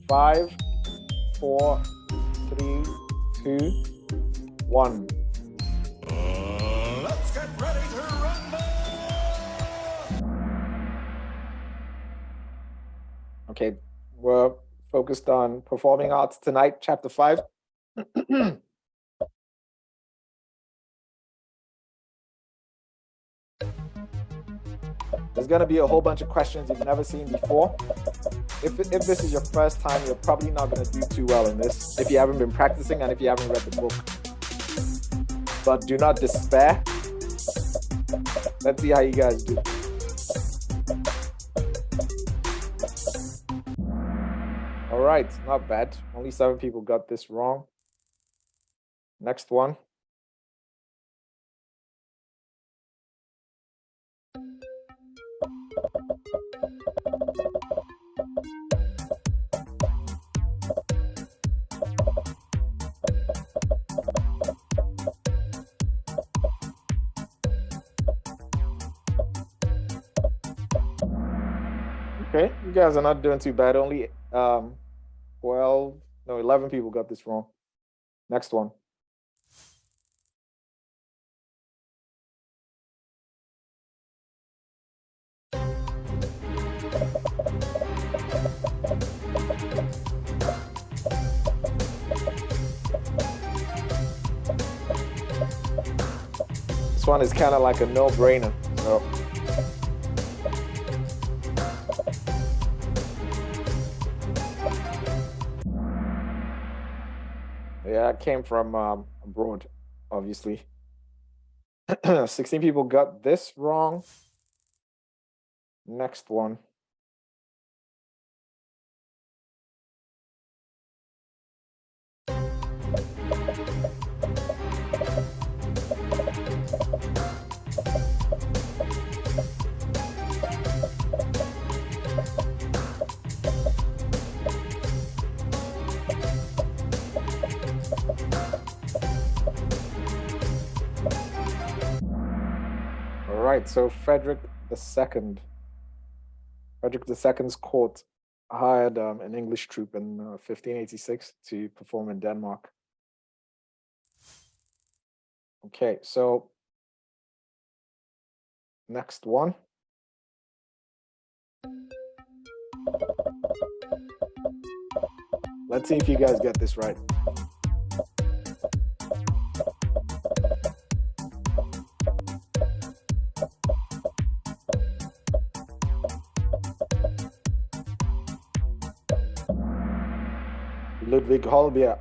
5, 4, 3, 2, 1. Let's get ready to rumble! Okay, we're focused on performing arts tonight, chapter 5. There's going to be a whole bunch of questions you've never seen before. If this is your first time, you're probably not going to do too well in this if you haven't been practicing and if you haven't read the book. But do not despair. Let's see how you guys do. All right, not bad. Only 7 people got this wrong. Next one. Okay, you guys are not doing too bad. Only 11 people got this wrong. Next one. This one is kind of like a no-brainer. So yeah, it came from abroad, obviously. 16 people got this wrong. Next one. All right, so Frederick II. Frederick II's court hired an English troupe in 1586 to perform in Denmark. Okay, so next one. Let's see if you guys get this right. Ludwig Holbein.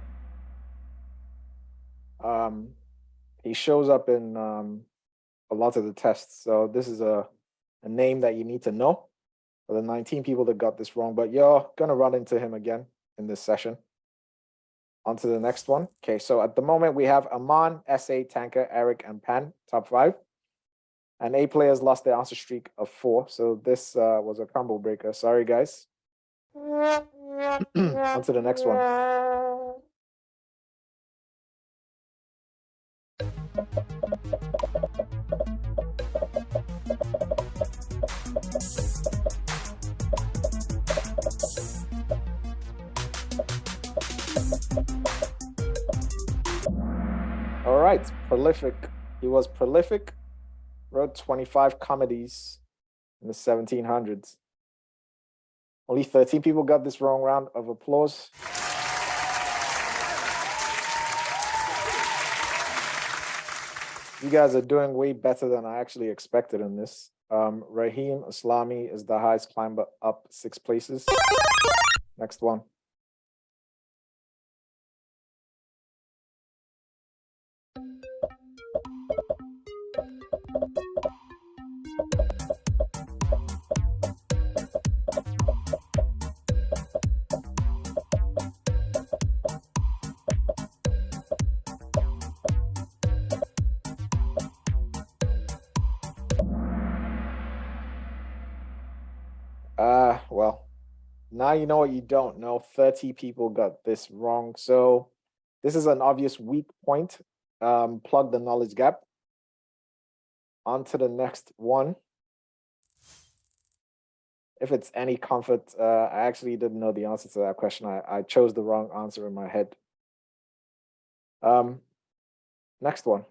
He shows up in a lot of the tests. So this is a name that you need to know for the 19 people that got this wrong, but you're going to run into him again in this session. On to the next one. Okay, so at the moment we have Aman, SA, Tanker, Eric, and Pan, top 5. And 8 players lost their answer streak of 4. So this was a combo breaker. Sorry, guys. On to the next one. All right, prolific. He was prolific, wrote 25 comedies in the 1700s. Only 13 people got this wrong. Round of applause. You guys are doing way better than I actually expected in this. Raheem Aslami is the highest climber, up 6 places. Next one. Well, now you know what you don't know. 30 people got this wrong. So this is an obvious weak point. Plug the knowledge gap. On to the next one. if it's any comfort, I actually didn't know the answer to that question. I chose the wrong answer in my head. Next one.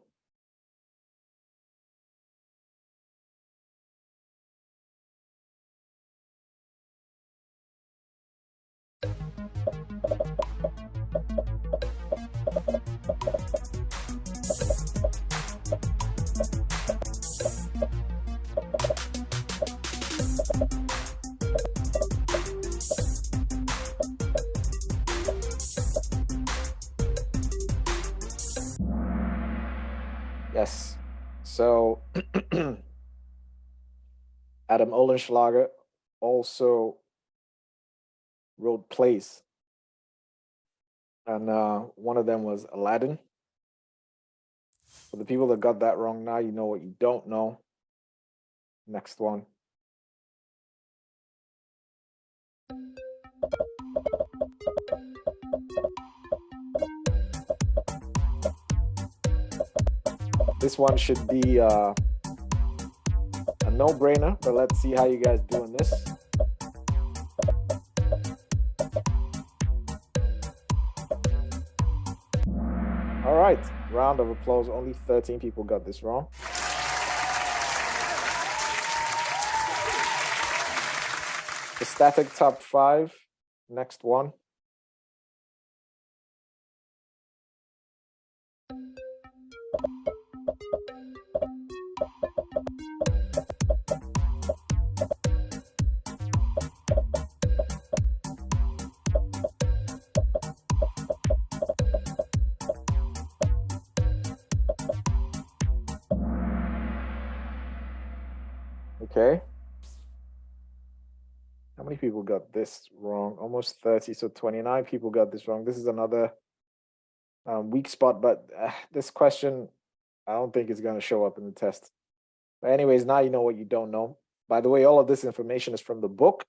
Yes. So Adam Oehlenschlager also wrote plays, and one of them was Aladdin. For the people that got that wrong, now you know what you don't know. Next one. This one should be a no-brainer, but let's see how you guys do in this. All right, round of applause. Only 13 people got this wrong. The static top 5. Next one. Okay. How many people got this wrong? Almost 30, so 29 people got this wrong. This is another weak spot, but this question, I don't think it's going to show up in the test. But anyways, now you know what you don't know. By the way, all of this information is from the book.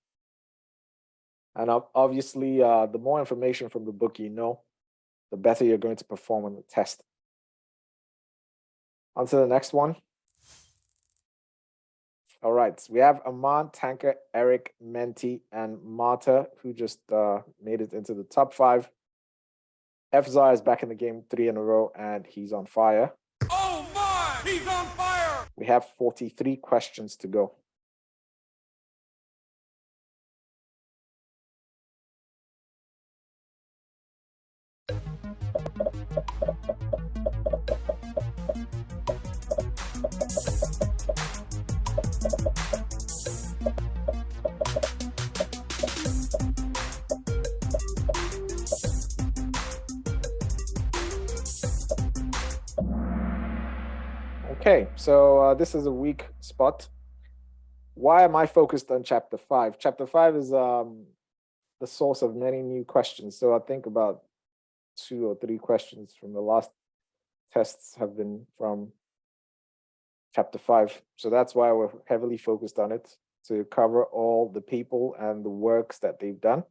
And obviously, the more information from the book you know, the better you're going to perform on the test. On to the next one. All right, so we have Aman, Tanker, Eric, Menti, and Marta, who just made it into the top 5. Fzar is back in the game 3 in a row, and he's on fire. Oh my! He's on fire! We have 43 questions to go. Okay, so this is a weak spot. Why am I focused on chapter 5? Chapter 5 is the source of many new questions. So I think about 2 or 3 questions from the last tests have been from chapter 5. So that's why we're heavily focused on it, to cover all the people and the works that they've done.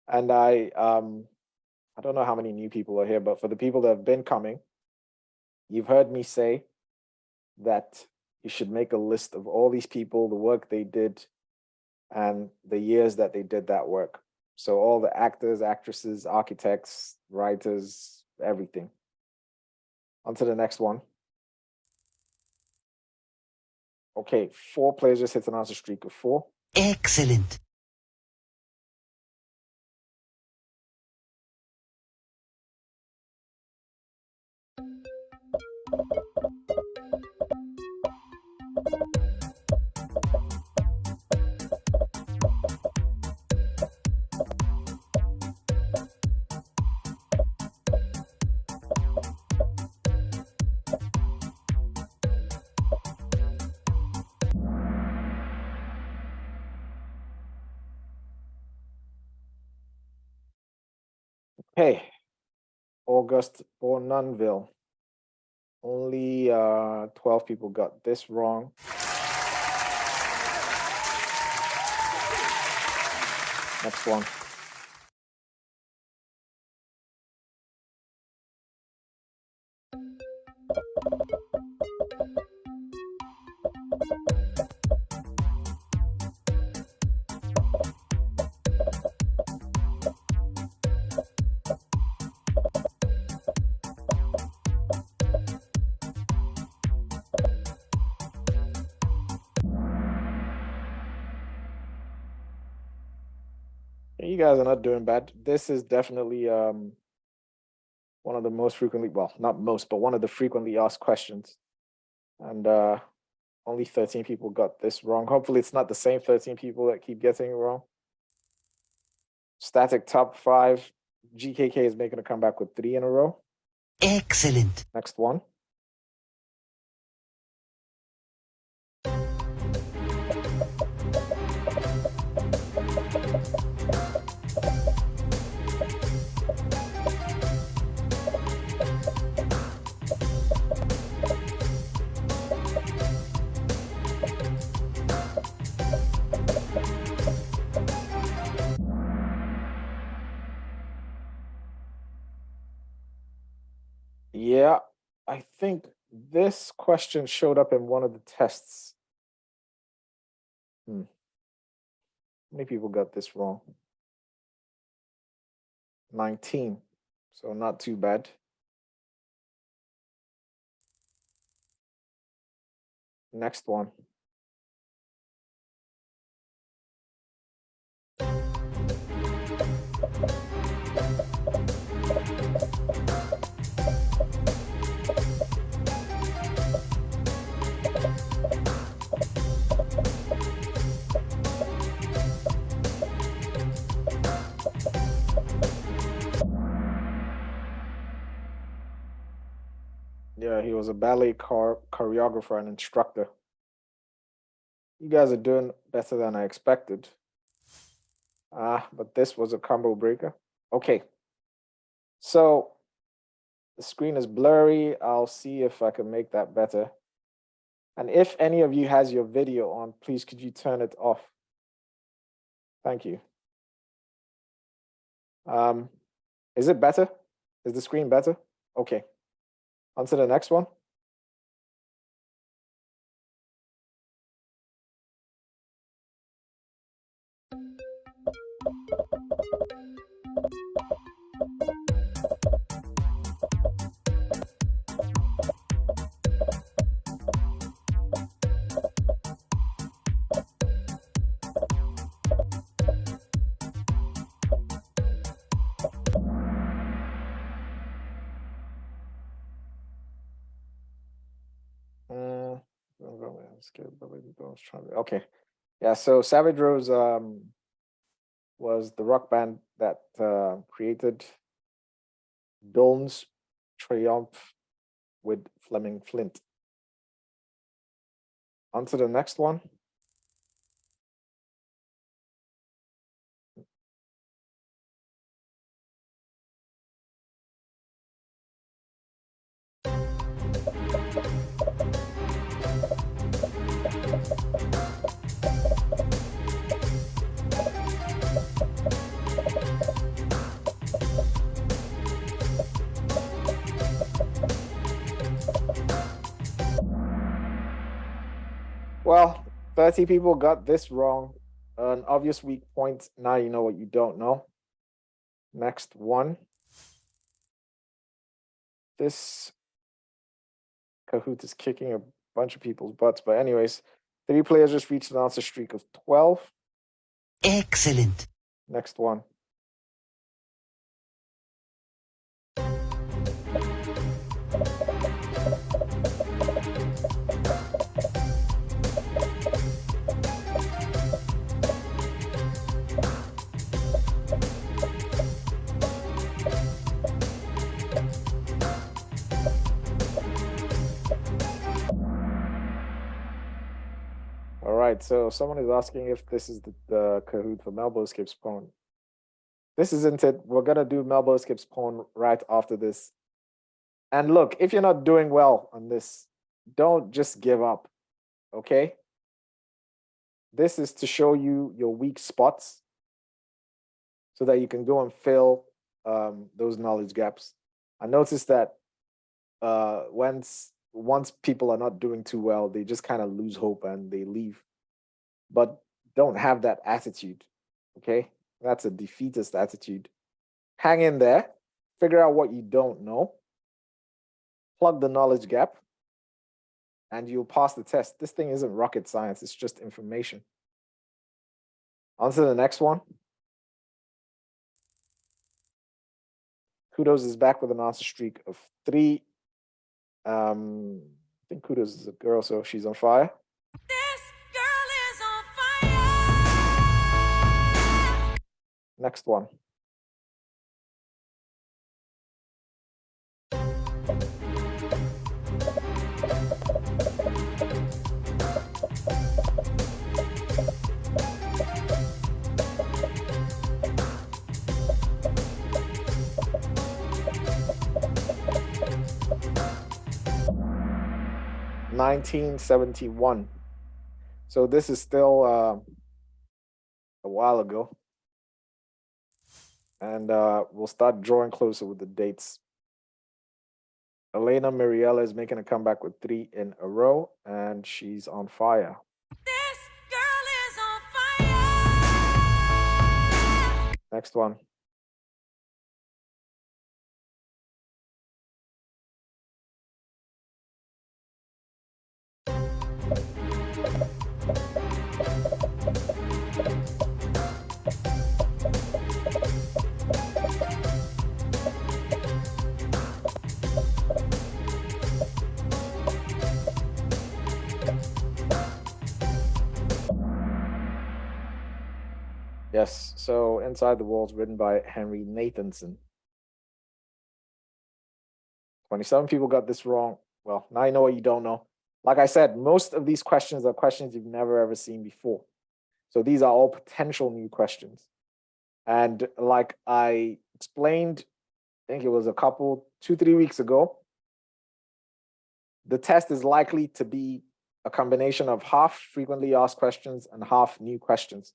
And I don't know how many new people are here, but for the people that have been coming, you've heard me say that you should make a list of all these people, the work they did, and the years that they did that work. So all the actors, actresses, architects, writers, everything. On to the next one. Okay, 4 players just hit an answer streak of 4. Excellent. Okay, August Bournonville. Only 12 people got this wrong. Next one. guys are not doing bad. This is definitely one of the most frequently, well, not most, but one of the frequently asked questions. And only 13 people got this wrong. Hopefully it's not the same 13 people that keep getting it wrong. Static top 5. GKK is making a comeback with 3 in a row. Excellent. Next one. Yeah, I think this question showed up in one of the tests. How many people got this wrong? 19. So not too bad. Next one. Yeah, he was a ballet choreographer and instructor. You guys are doing better than I expected. But this was a combo breaker. Okay. So the screen is blurry. I'll see if I can make that better. And if any of you has your video on, please could you turn it off? Thank you. Is it better? Is the screen better? Okay. On to the next one. Okay. Yeah, so Savage Rose was the rock band that created Doln's Triumph with Fleming Flint. On to the next one. Well, 30 people got this wrong. An obvious weak point. Now you know what you don't know. Next one. This Kahoot is kicking a bunch of people's butts. But anyways, 3 players just reached an answer streak of 12. Excellent. Next one. All right, so someone is asking if this is the Kahoot for Melbo Skips Pawn. This isn't it. We're gonna do Melbo Skips Pawn right after this. And look, if you're not doing well on this, don't just give up, okay? This is to show you your weak spots so that you can go and fill those knowledge gaps. I noticed that once people are not doing too well, they just kind of lose hope and they leave. But don't have that attitude, okay? That's a defeatist attitude. Hang in there, figure out what you don't know, plug the knowledge gap, and you'll pass the test. This thing isn't rocket science, it's just information. On to the next one. Kudos is back with an answer streak of 3. I think Kudos is a girl, so she's on fire. This girl is on fire. Next one. (1971). So this is still a while ago. And we'll start drawing closer with the dates. Elena Miriella is making a comeback with 3 in a row, and she's on fire. This girl is on fire. Next one. Yes, so Inside the Walls, written by Henry Nathanson. 27 people got this wrong. Well, now you know what you don't know. Like I said, most of these questions are questions you've never ever seen before. So these are all potential new questions. And like I explained, I think it was 2-3 weeks ago, the test is likely to be a combination of half frequently asked questions and half new questions.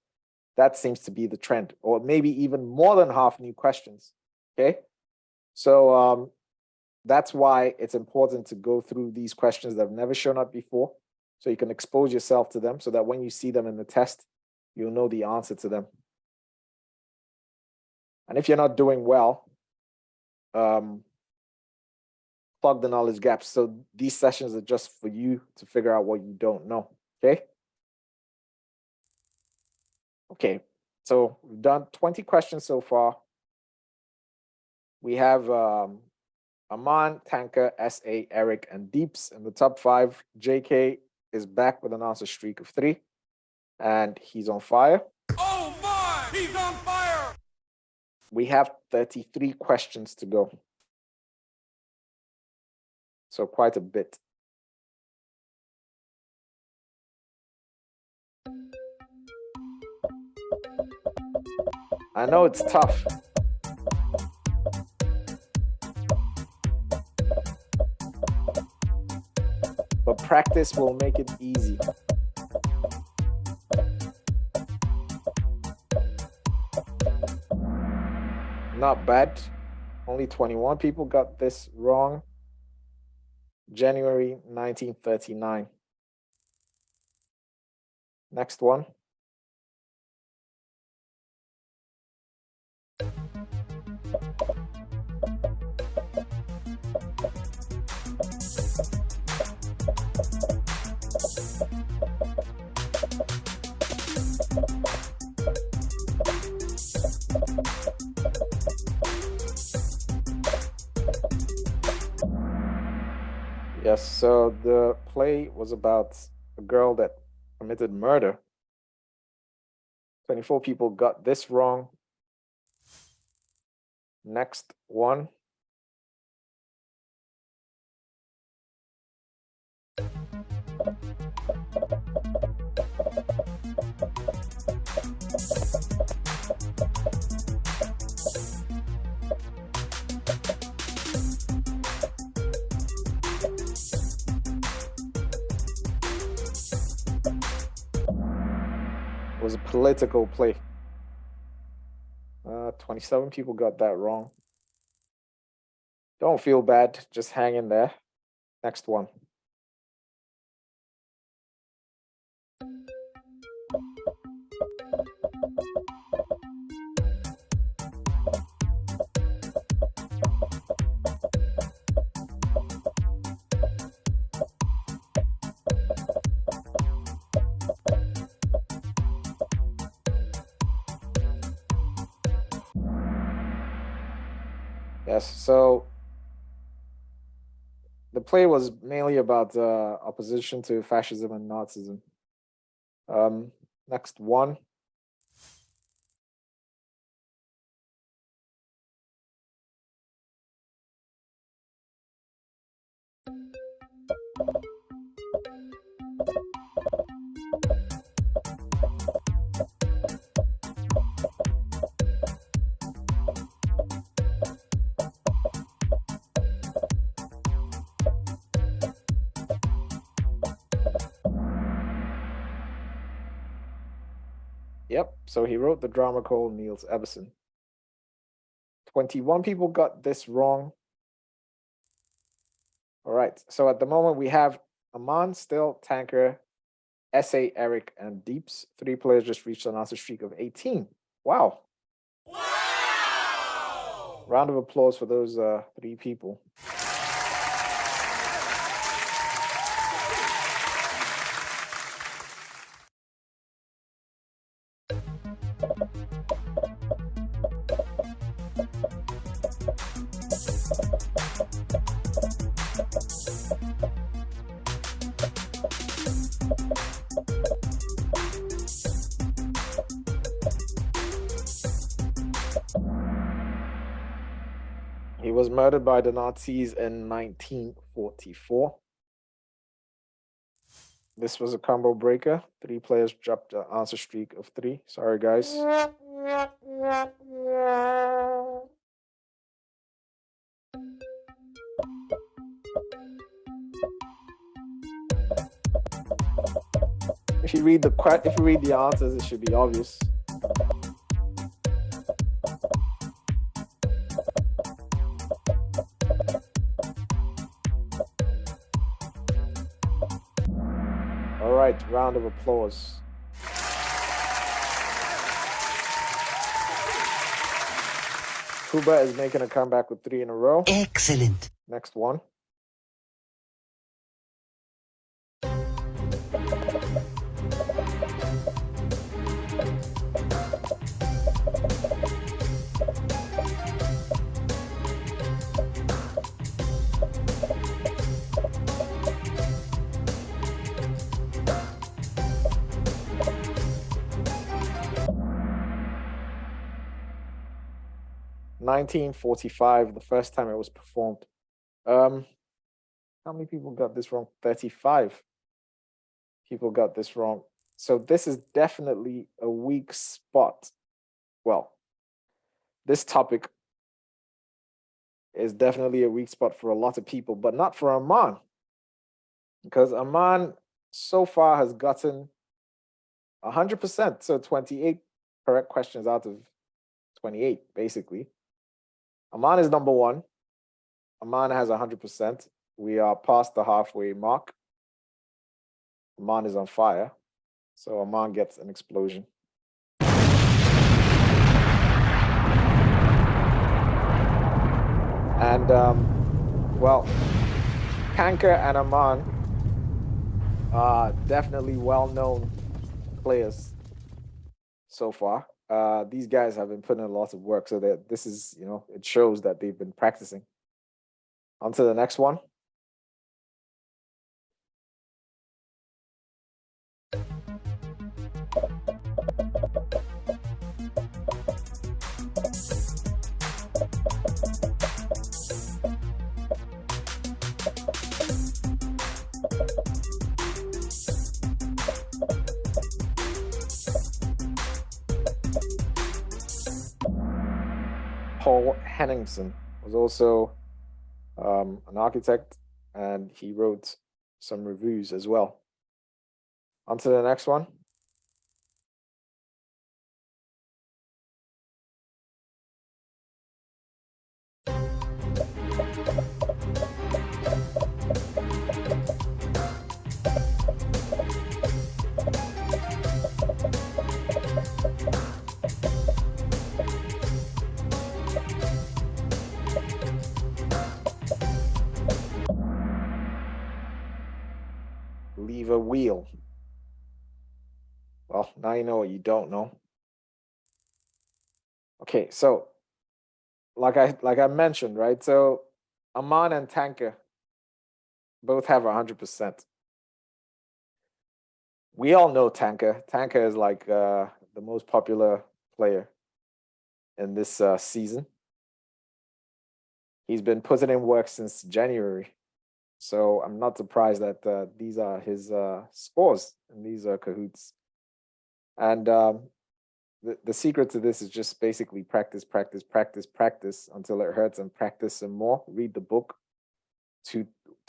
That seems to be the trend, or maybe even more than half new questions. Okay. So that's why it's important to go through these questions that have never shown up before, so you can expose yourself to them, so that when you see them in the test, you'll know the answer to them. And if you're not doing well, plug the knowledge gaps. So these sessions are just for you to figure out what you don't know. Okay. Okay, so we've done 20 questions so far. We have Aman, Tanka, SA, Eric, and Deeps in the top 5. JK is back with an answer streak of 3, and he's on fire. Oh my, he's on fire. We have 33 questions to go. So quite a bit. I know it's tough. But practice will make it easy. Not bad. Only 21 people got this wrong. January 1939. Next one. Yes, so the play was about a girl that committed murder. 24 people got this wrong. Next one. Was a political play. 27 people got that wrong. Don't feel bad, just hang in there. Next one. Yes, so the play was mainly about opposition to fascism and Nazism. Next one. Yep, so he wrote the drama called Niels Ebbesen. 21 people got this wrong. All right, so at the moment we have Aman, Still, Tanker, SA, Eric, and Deeps. 3 players just reached an answer streak of 18. Wow. Wow! Round of applause for those 3 people. He was murdered by the Nazis in 1944. This was a combo breaker. 3 players dropped an answer streak of 3. Sorry, guys. If you read the answers, it should be obvious. All right, round of applause. Kuba is making a comeback with 3 in a row. Excellent. Next one. (1945), the first time it was performed. How many people got this wrong? 35 people got this wrong. So this is definitely a weak spot. Well, this topic is definitely a weak spot for a lot of people, but not for Aman. Because Aman so far has gotten 100%. So 28 correct questions out of 28, basically. Aman is number 1. Aman has 100%. We are past the halfway mark. Aman is on fire. So Aman gets an explosion. And, well, Kanker and Aman are definitely well-known players so far. These guys have been putting in a lot of work, so that this is, it shows that they've been practicing. On to the next one. Paul Henningsen was also an architect, and he wrote some reviews as well. On to the next one. Leave a wheel. Well, now you know what you don't know. Okay, so like I mentioned, right? So Aman and Tanka both have 100%. We all know Tanka. Tanka is like the most popular player in this season. He's been putting in work since January. So I'm not surprised that these are his scores in these cahoots. And the secret to this is just basically practice, practice, practice, practice until it hurts, and practice some more. Read the book two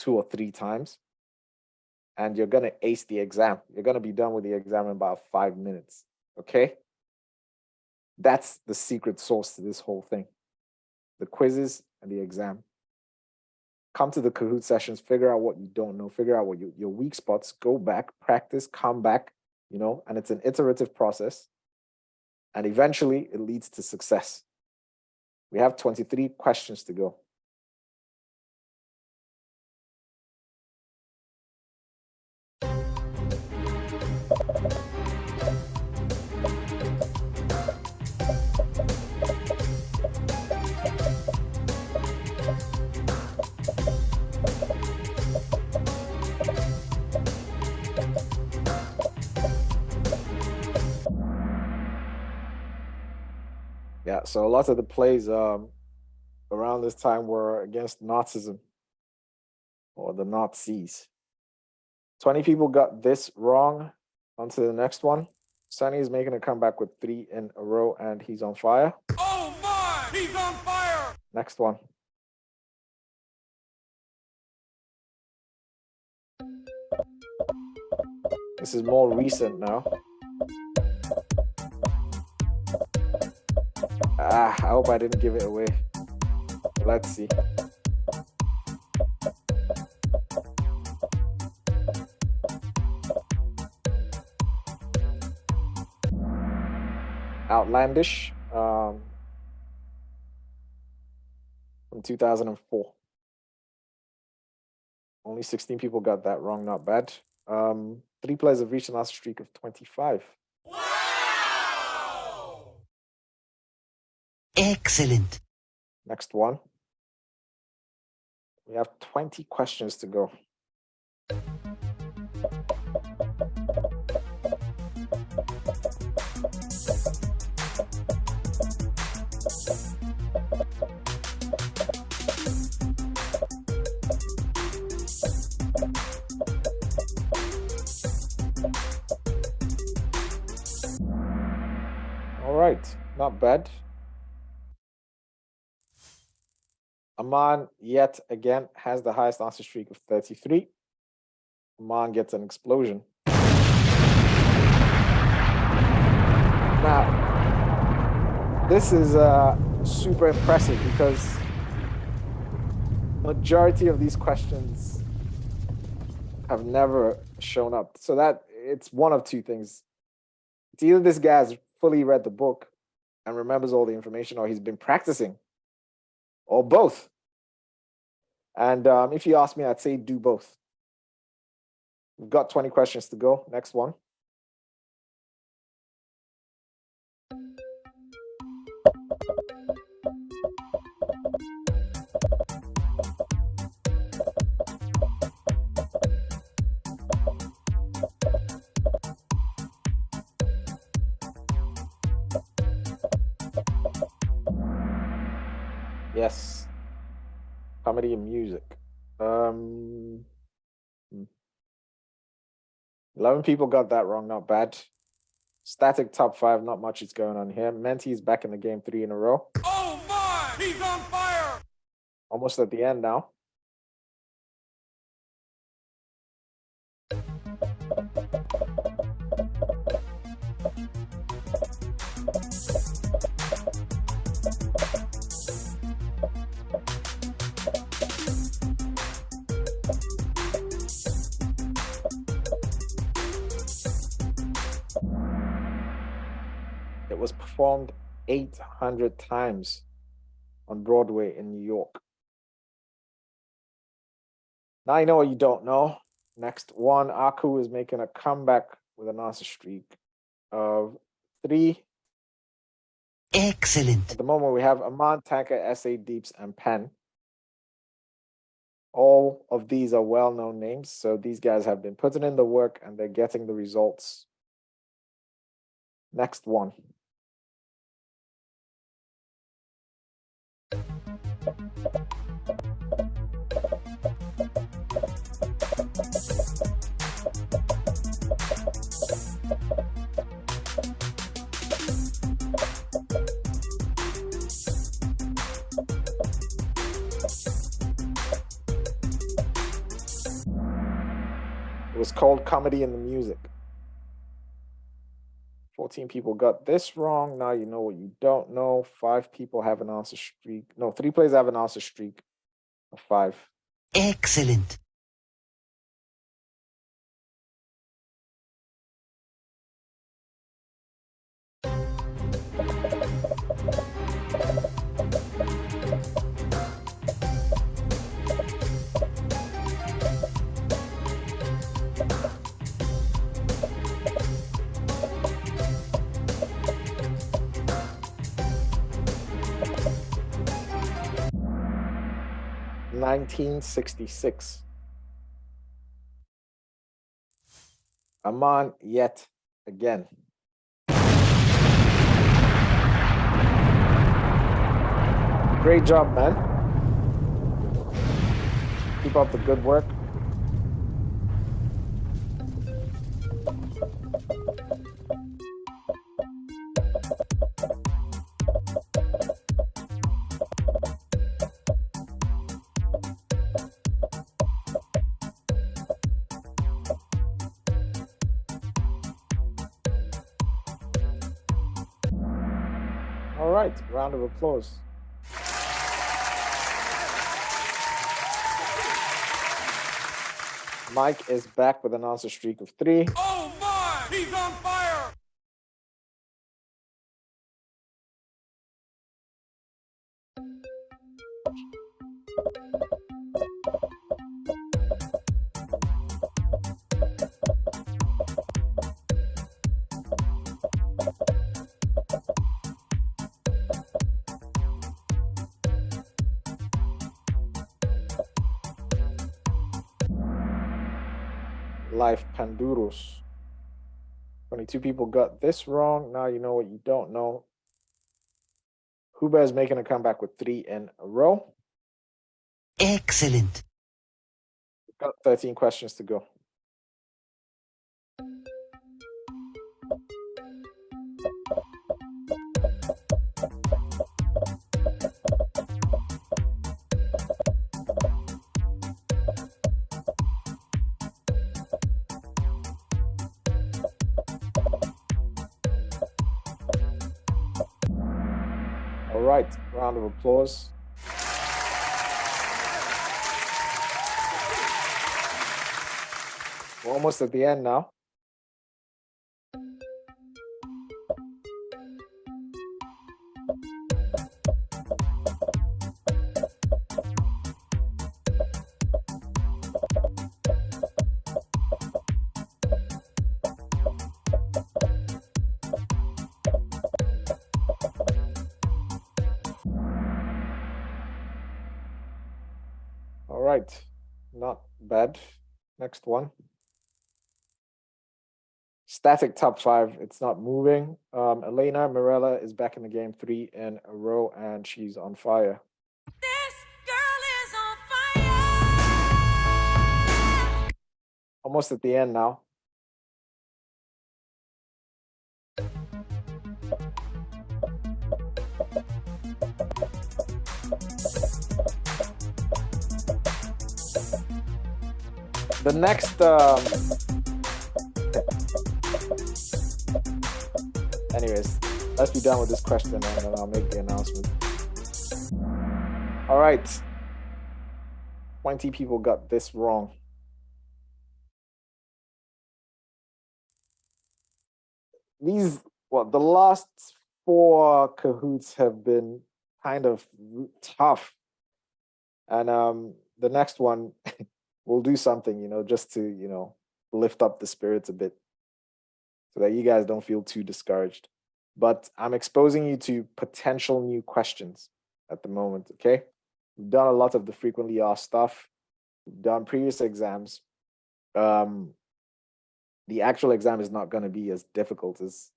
or three times, and you're gonna ace the exam. You're gonna be done with the exam in about 5 minutes. Okay? That's the secret sauce to this whole thing. The quizzes and the exam. Come to the Kahoot sessions, figure out what you don't know, figure out what your weak spots, go back, practice, come back, and it's an iterative process. And eventually it leads to success. We have 23 questions to go. Yeah, so a lot of the plays around this time were against Nazism or the Nazis. 20 people got this wrong. On to the next one. Sunny is making a comeback with 3 in a row, and he's on fire. Oh my! He's on fire! Next one. This is more recent now. I hope I didn't give it away. Let's see. Outlandish from 2004. Only 16 people got that wrong, not bad. 3 players have reached an answer streak of 25. Wow! Excellent. Next one. We have 20 questions to go. All right, not bad. Aman, yet again, has the highest answer streak of 33. Aman gets an explosion. Now, this is super impressive because majority of these questions have never shown up. So that it's one of two things. It's either this guy has fully read the book and remembers all the information, or he's been practicing, or both. And if you ask me, I'd say do both. We've got 20 questions to go. Next one. Yes. Comedy and music. 11 people got that wrong, not bad. Static top 5, not much is going on here. Menti is back in the game 3 in a row. Oh my! He's on fire! Almost at the end now. It was performed 800 times on Broadway in New York. Now you know what you don't know. Next one, Aku is making a comeback with an answer streak of 3. Excellent. At the moment, we have Aman, Tanker, SA, Deeps, and Pen. All of these are well-known names, so these guys have been putting in the work and they're getting the results. Next one. It was called Comedy in the Music. 14 people got this wrong. Now you know what you don't know. 5 people have an answer streak. No, 3 players have an answer streak of 5. Excellent. $1966. Aman yet again. Great job, man. Keep up the good work. All right, round of applause. Mike is back with an answer streak of 3. Oh my! He's on fire! Life Panduros. 22 people got this wrong. Now you know what you don't know. Huba is making a comeback with 3 in a row. Excellent. We've got 13 questions to go. All right, round of applause. We're almost at the end now. All right, not bad. Next one. Static top 5. It's not moving. Elena Mirella is back in the game 3 in a row, and she's on fire. This girl is on fire! Almost at the end now. The next, anyways, let's be done with this question and then I'll make the announcement. All right. 20 people got this wrong. The last 4 Kahoots have been kind of tough. And the next one, we'll do something, just to, lift up the spirits a bit so that you guys don't feel too discouraged. but I'm exposing you to potential new questions at the moment, okay? We've done a lot of the frequently asked stuff. We've done previous exams. The actual exam is not going to be as difficult as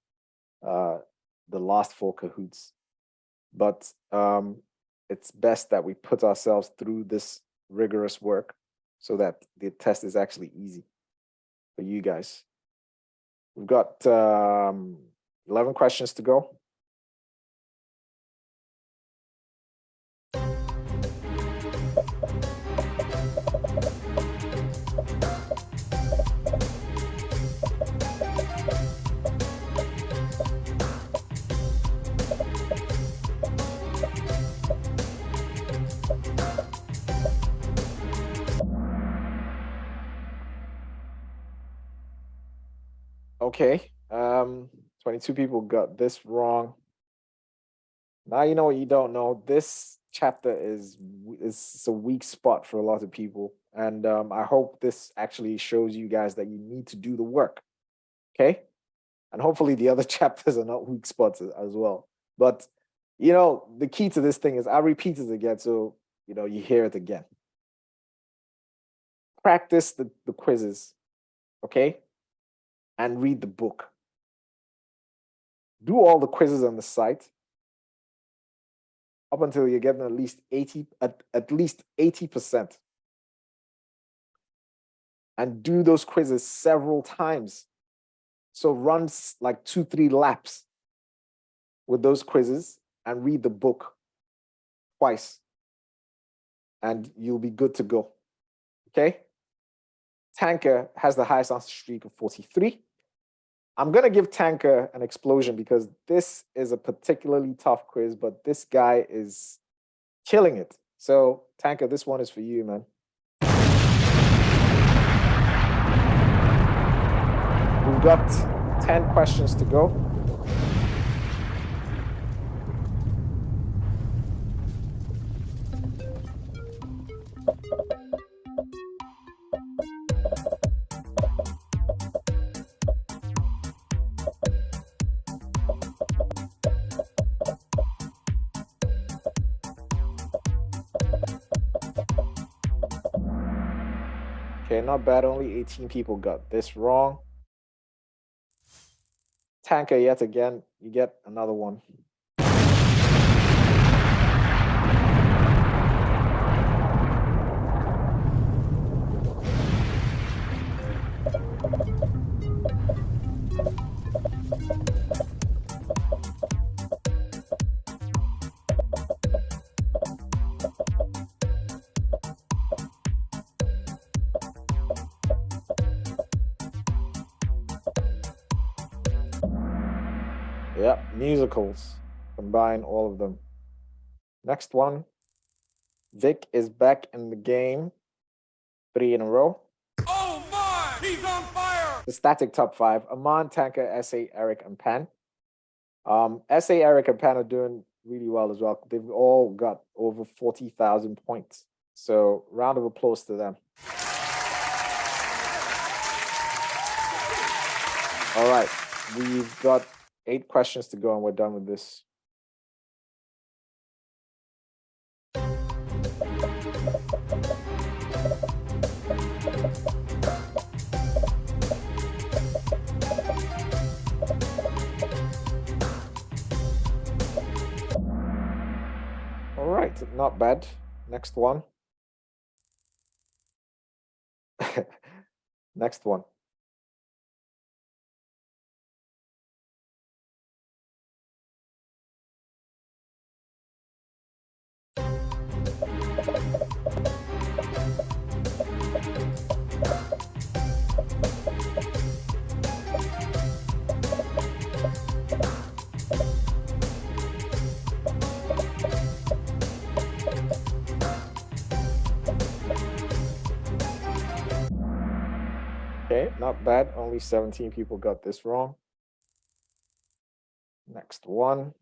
the last 4 Kahoots, but it's best that we put ourselves through this rigorous work so that the test is actually easy for you guys. We've got 11 questions to go. Okay, 22 people got this wrong. Now you know what you don't know. This chapter is a weak spot for a lot of people, and I hope this actually shows you guys that you need to do the work. Okay, and hopefully the other chapters are not weak spots as well. But you know, the key to this thing is I repeat it again, so you know you hear it again. Practice the quizzes, okay, and read the book. Do all the quizzes on the site up until you're getting at least 80%. And do those quizzes several times. So run like 2-3 laps with those quizzes and read the book twice. And you'll be good to go. Okay? Tanker has the highest answer streak of 43. I'm going to give Tanker an explosion because this is a particularly tough quiz, but this guy is killing it. So, Tanker, this one is for you, man. We've got 10 questions to go. Okay, not bad. Only 18 people got this wrong. Tanker, yet again, you get another one. Yeah, musicals. Combine all of them. Next one. Vic is back in the game. 3 in a row. Oh my! He's on fire! The static top 5. Aman, Tanker, SA, Eric, and Pan. SA, Eric, and Pan are doing really well as well. They've all got over 40,000 points. So round of applause to them. All right, we've got 8 questions to go and we're done with this. All right, not bad. Next one. Next one. Okay, not bad. Only 17 people got this wrong. Next one.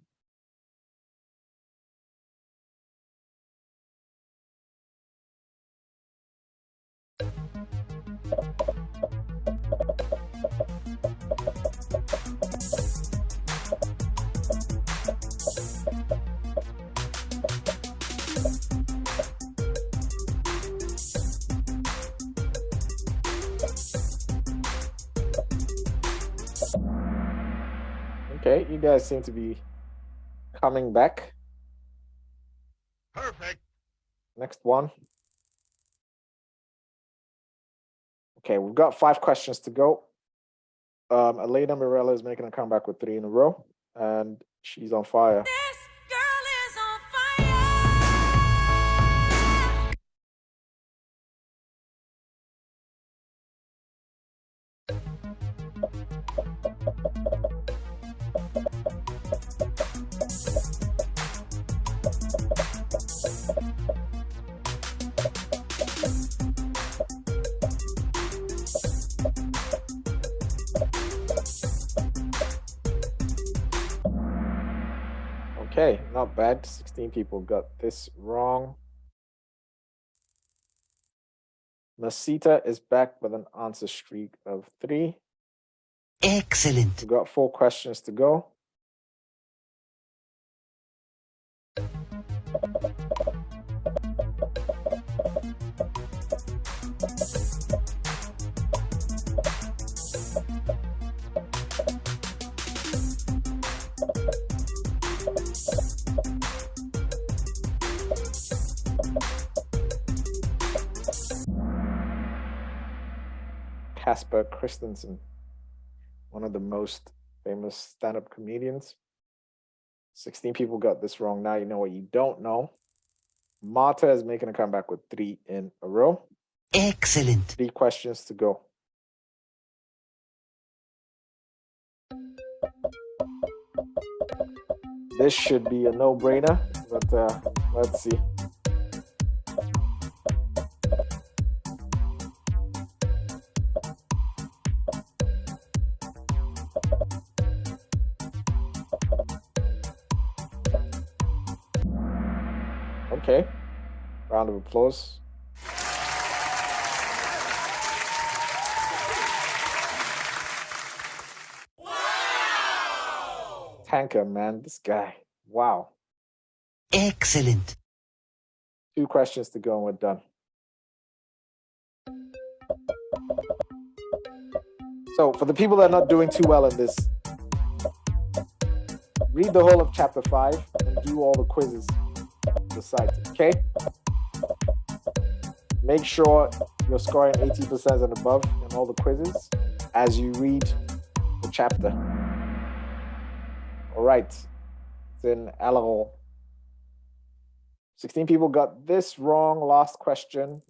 Okay, you guys seem to be coming back. Perfect. Next one. Okay, we've got 5 questions to go. Elena Mirella is making a comeback with 3 in a row, and she's on fire. This girl is on fire. Okay, not bad. 16 people got this wrong. Masita is back with an answer streak of 3. Excellent. We've got 4 questions to go. Casper Christensen, one of the most famous stand-up comedians. 16 people got this wrong. Now you know what you don't know. Marta is making a comeback with 3 in a row. Excellent. 3 questions to go. This should be a no-brainer, but let's see. Okay, round of applause. Wow! Tanker, man, this guy. Wow. Excellent. 2 questions to go and we're done. So for the people that are not doing too well in this, read the whole of chapter 5 and do all the quizzes on the site, okay? Make sure you're scoring 80% and above in all the quizzes as you read the chapter. All right, it's in Alarol. 16 people got this wrong. Last question.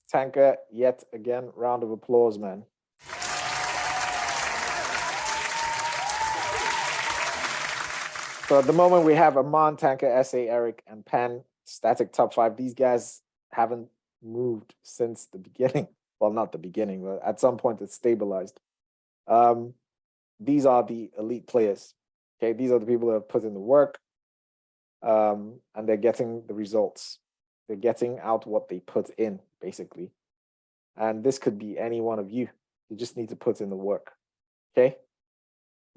Tanker, yet again, round of applause, man. So at the moment, we have Aman, Tanker, SA, Eric, and Pan, static top 5. These guys haven't moved since the beginning. Well, not the beginning, but at some point it's stabilized. These are the elite players. Okay, these are the people that have put in the work, and they're getting the results. They're getting out what they put in, basically. And this could be any one of you. You just need to put in the work. Okay.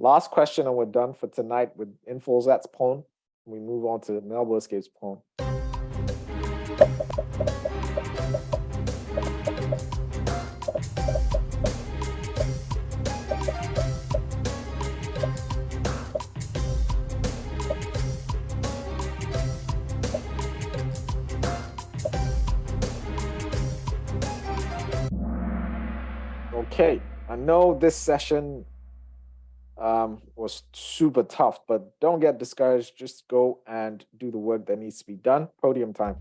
Last question, and we're done for tonight with Infolzat's poem. We move on to Melba Escape's poem. Okay, I know this session was super tough, but don't get discouraged. Just go and do the work that needs to be done. Podium time.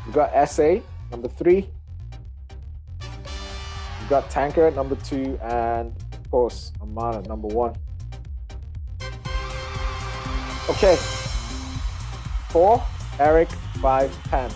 You got SA, number 3. You got Tanker at number 2, and of course, Aman at number 1. Okay. 4, Eric, 5, Pan.